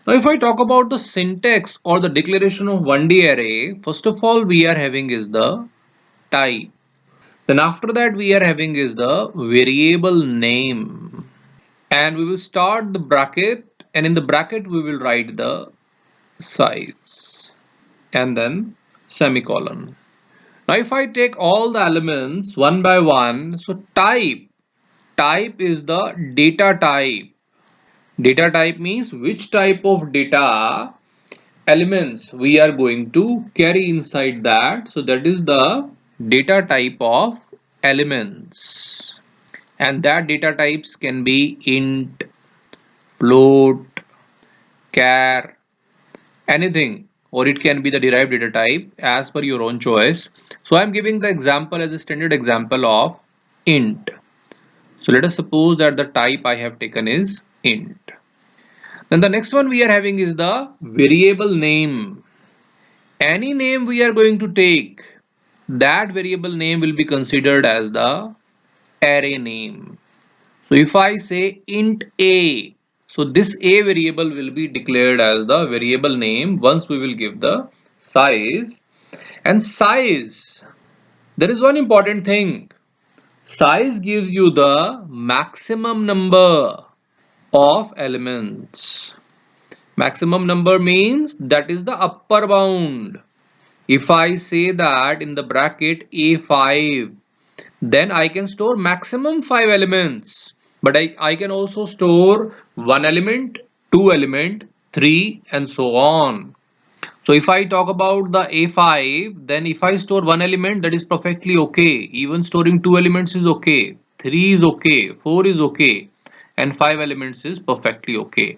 Now, if I talk about the syntax or the declaration of 1D array, first of all, we are having is the type. Then after that, we are having is the variable name. And we will start the bracket, and in the bracket, we will write the size and then semicolon. Now, if I take all the elements one by one, so type is the data type. Data type means which type of data elements we are going to carry inside that. So that is the data type of elements. And that data types can be int, float, char, anything, or it can be the derived data type as per your own choice. So I'm giving the example as a standard example of int. So let us suppose that the type I have taken is int. Then the next one we are having is the variable name. Any name we are going to take, that variable name will be considered as the array name. So if I say int a, so this a variable will be declared as the variable name once we will give the size. And size, there is one important thing. Size gives you the maximum number of elements. Maximum number means that is the upper bound. If I say that in the bracket A5, then I can store maximum 5 elements. But I can also store 1 element, 2 element, 3 and so on. So if I talk about the A5, then if I store 1 element, that is perfectly okay. Even storing 2 elements is okay. 3 is okay. 4 is okay. And 5 elements is perfectly okay.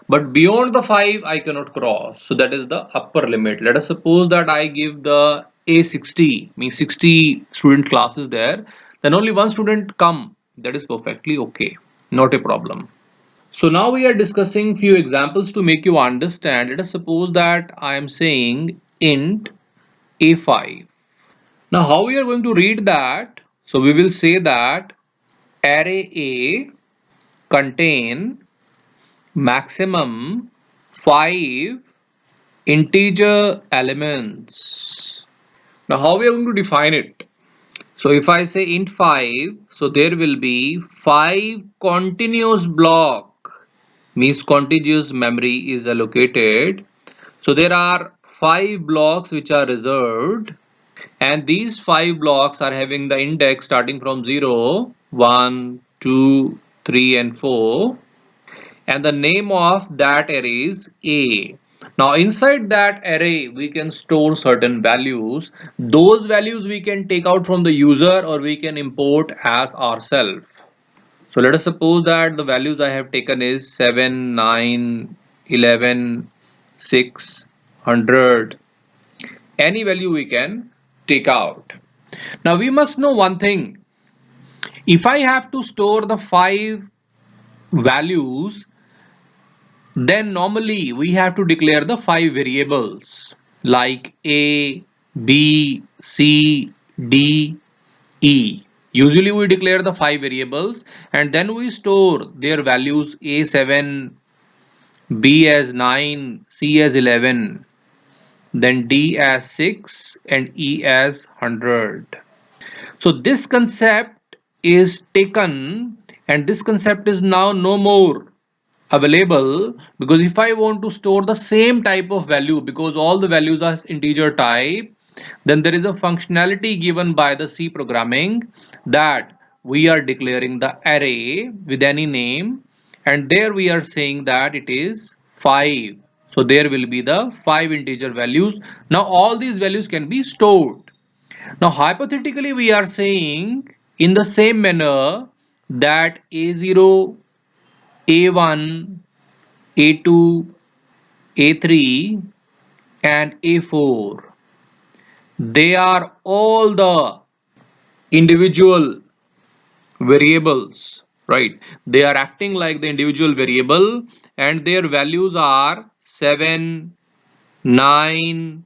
But beyond the 5, I cannot cross. So that is the upper limit. Let us suppose that I give the A60, means 60 student classes there. Then only one student come. That is perfectly okay. Not a problem. So now we are discussing few examples to make you understand. Let us suppose that I am saying int a5. Now how we are going to read that? So we will say that array A contain maximum 5 integer elements. Now how we are going to define it? So if I say int 5, so there will be 5 continuous block, means contiguous memory is allocated. So there are 5 blocks which are reserved, and these 5 blocks are having the index starting from 0, 1, 2, 3 and 4, and the name of that array is A. Now inside that array we can store certain values. Those values we can take out from the user or we can import as ourselves. So let us suppose that the values I have taken is 7, 9, 11, 6, 100. Any value we can take out. Now we must know one thing. If I have to store the 5 values, then normally we have to declare the 5 variables like A, B, C, D, E. Usually we declare the 5 variables and then we store their values A7, B as 9, C as 11, then D as 6 and E as 100. So this concept is taken and this concept is now no more available, because if I want to store the same type of value, because all the values are integer type, then there is a functionality given by the C programming that we are declaring the array with any name, and there we are saying that it is 5. So there will be the 5 integer values. Now all these values can be stored. Now hypothetically we are saying in the same manner that A0, A1, A2, A3 and A4, they are all the individual variables, right? They are acting like the individual variable and their values are 7, 9,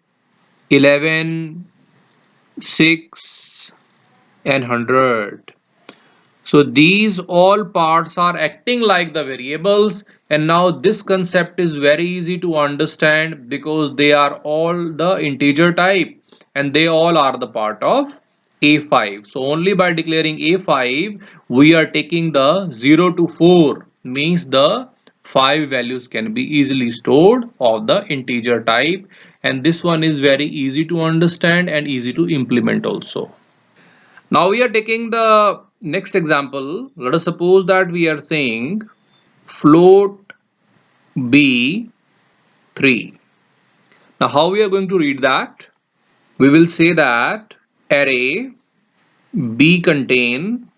11, 6 and 100. So these all parts are acting like the variables And now this concept is very easy to understand because they are all the integer type and they all are the part of A5. So only by declaring A5 we are taking the 0 to 4, means the 5 values can be easily stored of the integer type, and this one is very easy to understand and easy to implement also. Now we are taking the next example. Let us suppose that we are saying float B 3. Now how we are going to read that? We will say that array B contain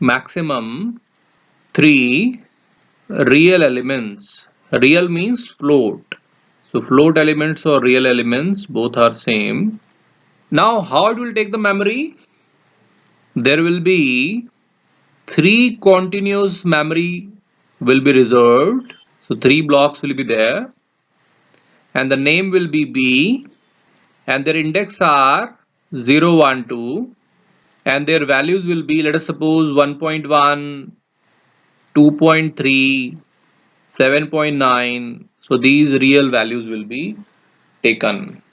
maximum 3 real elements. Real means float. So float elements or real elements both are same. Now how it will take the memory? There will be 3 continuous memory will be reserved. So 3 blocks will be there and the name will be B and their index are 0, 1, 2 and their values will be, let us suppose, 1.1, 2.3, 7.9. So these real values will be taken.